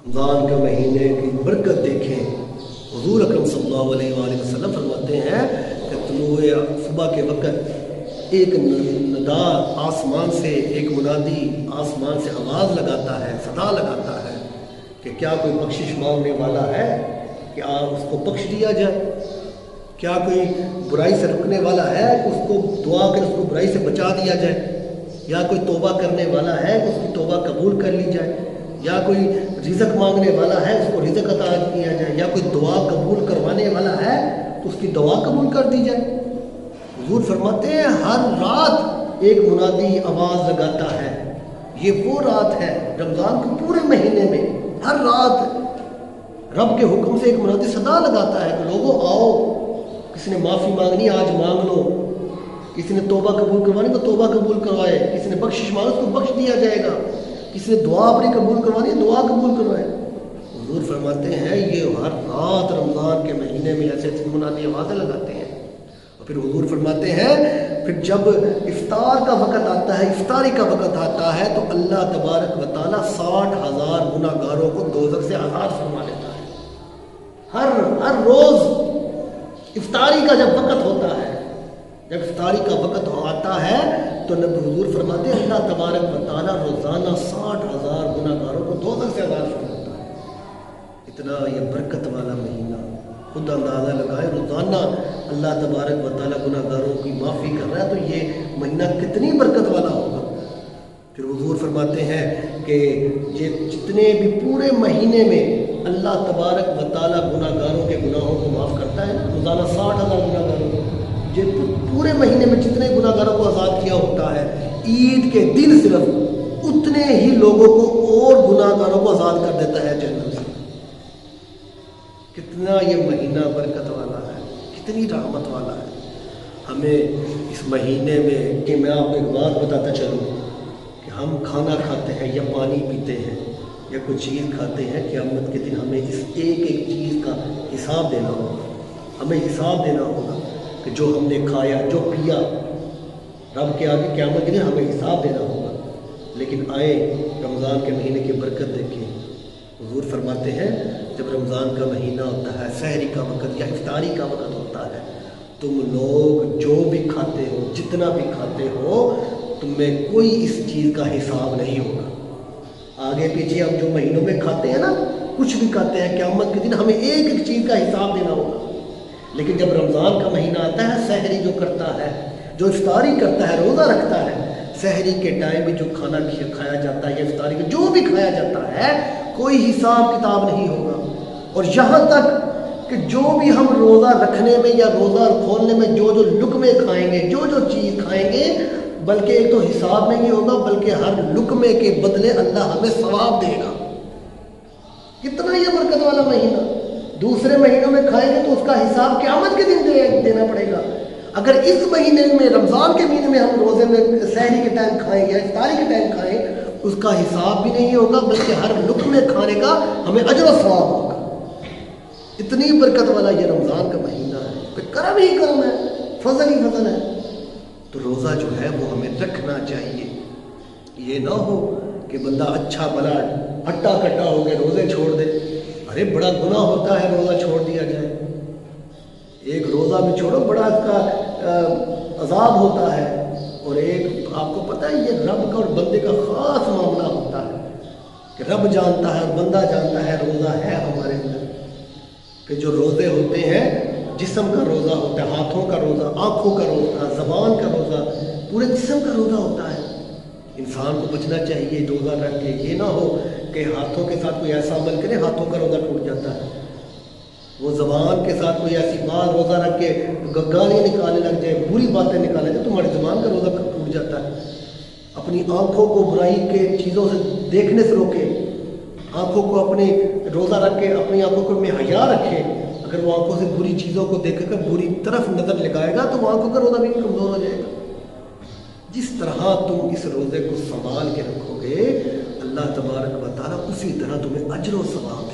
رمضان کے مہینے کی برکت دیکھیں. حضور اکرم صلی اللہ علیہ وآلہ وسلم فرماتے ہیں کہ طلوع صبح کے وقت ایک ندا آسمان سے، ایک منادی آسمان سے آواز لگاتا ہے، صدا لگاتا ہے کہ کیا کوئی بخشش مانگنے والا ہے کہ آپ اس کو بخش دیا جائے. کیا کوئی برائی سے رکنے والا ہے کہ اس کو دعا کر اس کو برائی سے بچا دیا جائے. یا کوئی توبہ کرنے والا ہے کہ اس کی توبہ قبول کر لی جائے. یا کوئی رزق مانگنے والا ہے اس کو رزق عطا کیا جائے. یا کوئی دعا قبول کروانے والا ہے تو اس کی دعا قبول کر دی جائے. حضور فرماتے ہیں ہر رات ایک منادی آواز لگاتا ہے. یہ وہ رات ہے رمضان کے پورے مہینے میں ہر رات رب کے حکم سے ایک منادی صدا لگاتا ہے کہ لوگوں آؤ، کسی نے معافی مانگنی آج مانگ لو، کسی نے توبہ قبول کروانی تو توبہ قبول کروائے، کسی نے بخشش مانگی اس کو بخش دیا جائے گا، کسی نے دعا اپنی قبول کروانی ہے دعا قبول کروائے. حضور فرماتے ہیں یہ ہر رات رمضان کے مہینے میں ایسے منادی آوازیں لگاتے ہیں. اور پھر حضور فرماتے ہیں پھر جب افطار کا وقت آتا ہے، افطاری کا وقت آتا ہے تو اللہ تبارک و تعالیٰ 60,000 گناہ گاروں کو دوزخ سے آزاد فرما لیتا ہے. ہر روز افطاری کا جب وقت ہوتا ہے، جب افطاری کا وقت آتا ہے تو نبی حضور فرماتے ہیں اللہ تبارک و تعالیٰ روزانہ 60,000 گناہ گاروں کو دوزخ سے آزاد فرماتا ہے. اتنا یہ برکت والا مہینہ، خود اندازہ لگائے روزانہ اللہ تبارک و تعالیٰ گناہ گاروں کی معافی کر رہا ہے تو یہ مہینہ کتنی برکت والا ہوگا. پھر حضور فرماتے ہیں کہ یہ جتنے بھی پورے مہینے میں اللہ تبارک و تعالیٰ گناہ گاروں کے گناہوں کو معاف کرتا ہے، روزانہ 60,000 گناہ گاروں کو، یہ پورے مہینے میں جتنے گناہ گاروں کو آزاد کیا ہوتا ہے، عید کے دن صرف اتنے ہی لوگوں کو اور گناہ گاروں کو آزاد کر دیتا ہے جہنم سے. کتنا یہ مہینہ برکت والا ہے، کتنی رحمت والا ہے. ہمیں اس مہینے میں کہ میں آپ کو ایک بات بتاتا چلوں کہ ہم کھانا کھاتے ہیں یا پانی پیتے ہیں یا کوئی چیز کھاتے ہیں، قیامت کے دن ہمیں اس ایک ایک چیز کا حساب دینا ہوگا. ہمیں حساب دینا ہوگا کہ جو ہم نے کھایا، جو پیا، رب کے آگے قیامت کے دن ہمیں حساب دینا ہوگا. لیکن آئے رمضان کے مہینے کی برکت دیکھیں. حضور فرماتے ہیں جب رمضان کا مہینہ ہوتا ہے، سحری کا وقت یا افطاری کا وقت ہوتا ہے، تم لوگ جو بھی کھاتے ہو، جتنا بھی کھاتے ہو، تم میں کوئی اس چیز کا حساب نہیں ہوگا. آگے پیچھے ہم جو مہینوں میں کھاتے ہیں نا، کچھ بھی کھاتے ہیں، قیامت کے دن ہمیں ایک ایک چیز کا حساب دینا ہوگا. لیکن جب رمضان کا مہینہ آتا ہے، سحری جو کرتا ہے، جو افطاری کرتا ہے، روزہ رکھتا ہے، سحری کے ٹائم بھی جو کھانا کھایا جاتا ہے یا افطاری میں جو بھی کھایا جاتا ہے، کوئی حساب کتاب نہیں ہوگا. اور یہاں تک کہ جو بھی ہم روزہ رکھنے میں یا روزہ کھولنے میں جو لقمے کھائیں گے، جو چیز کھائیں گے، بلکہ ایک تو حساب نہیں ہوگا، بلکہ ہر لقمے کے بدلے اللہ ہمیں ثواب دے گا. کتنا یہ برکت والا مہینہ. دوسرے مہینوں میں کھائیں گے تو اس کا حساب قیامت کے دن دینا پڑے گا. اگر اس مہینے میں، رمضان کے مہینے میں ہم روزے میں سحری کے ٹائم کھائیں یا افطاری کے ٹائم کھائیں، اس کا حساب بھی نہیں ہوگا، بلکہ ہر لقمے کھانے کا ہمیں اجر و ثواب ہوگا. اتنی برکت والا یہ رمضان کا مہینہ ہے. پھر کرم ہی کرم ہے، فضل ہی فضل ہے. تو روزہ جو ہے وہ ہمیں رکھنا چاہیے. یہ نہ ہو کہ بندہ اچھا بلا ہٹا کٹا ہو کے روزے چھوڑ دے. ارے بڑا گناہ ہوتا ہے روزہ چھوڑ دیا جائے. ایک روزہ بھی چھوڑو، بڑا اس کا عذاب ہوتا ہے. اور ایک آپ کو پتہ ہے یہ رب کا اور بندے کا خاص معاملہ ہوتا ہے کہ رب جانتا ہے اور بندہ جانتا ہے روزہ ہے ہمارے اندر. کہ جو روزے ہوتے ہیں، جسم کا روزہ ہوتا ہے، ہاتھوں کا روزہ، آنکھوں کا روزہ، زبان کا روزہ، پورے جسم کا روزہ ہوتا ہے. انسان کو بچنا چاہیے روزہ رکھ کے. یہ نہ ہو کہ ہاتھوں کے ساتھ کوئی ایسا عمل کرے ہاتھوں کا روزہ ٹوٹ جاتا ہے. وہ زبان کے ساتھ کوئی ایسی بات روزہ رکھ کے گالیاں نکالنے لگ جائے، بری باتیں نکالنے لگ جائے، تمہاری زبان کا روزہ ٹوٹ جاتا ہے. اپنی آنکھوں کو برائی کے چیزوں سے دیکھنے سے روکے. آنکھوں کو اپنے روزہ رکھ کے اپنی آنکھوں کو میں حیا رکھے. اگر وہ آنکھوں سے بری چیزوں کو دیکھ کر بری طرف نظر لگائے گا تو وہ آنکھوں کا روزہ بھی کمزور ہو جائے گا. جس طرح تم اس روزے کو سنبھال کے رکھو گے، اللہ تبارک و تعالیٰ اسی طرح تمہیں اجر و ثواب